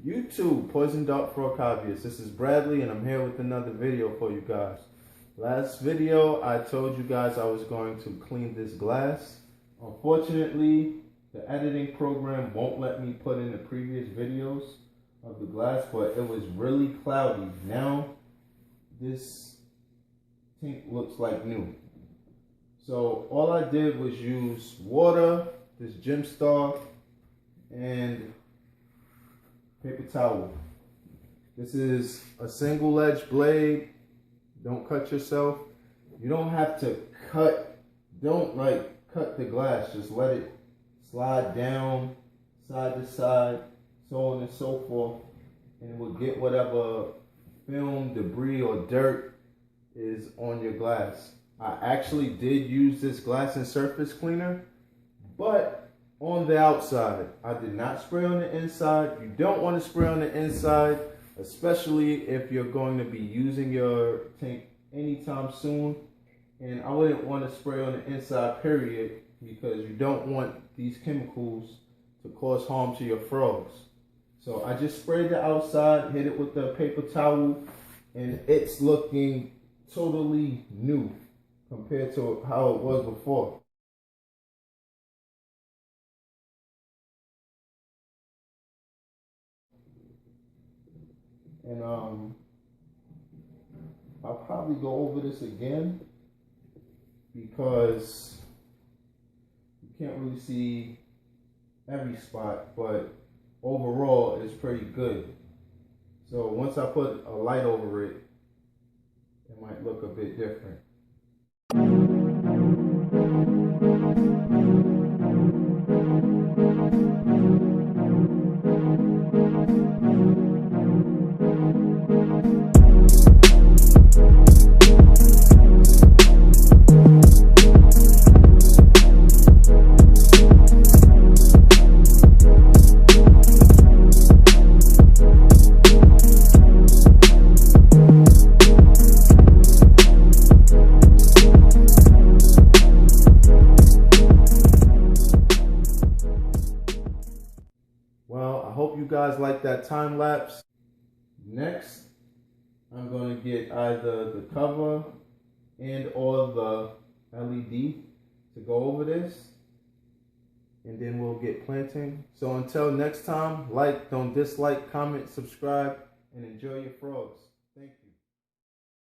YouTube, Poison Dart Frog Hobbyist. This is Bradley and I'm here with another video for you guys. Last video I told you guys I was going to clean this glass. Unfortunately, the editing program won't let me put in the previous videos of the glass, but it was really cloudy. Now this tank looks like new. So all I did was use water, this Gem Star, and paper towel. This is a single edge blade. Don't cut yourself. You don't have to cut. Don't cut the glass. Just let it slide down side to side, so on and so forth, and it will get whatever film, debris, or dirt is on your glass. I actually did use this glass and surface cleaner, but on the outside. I did not spray on the inside. You don't want to spray on the inside, especially if you're going to be using your tank anytime soon. And I wouldn't want to spray on the inside, period, because you don't want these chemicals to cause harm to your frogs. So I just sprayed the outside, hit it with the paper towel, and it's looking totally new compared to how it was before. And I'll probably go over this again because you can't really see every spot, but overall it's pretty good. So once I put a light over it, it might look a bit different. Well, I hope you guys like that time lapse. Next, I'm going to get either the cover and or the LED to go over this, and then we'll get planting. So until next time, like, don't dislike, comment, subscribe, and enjoy your frogs.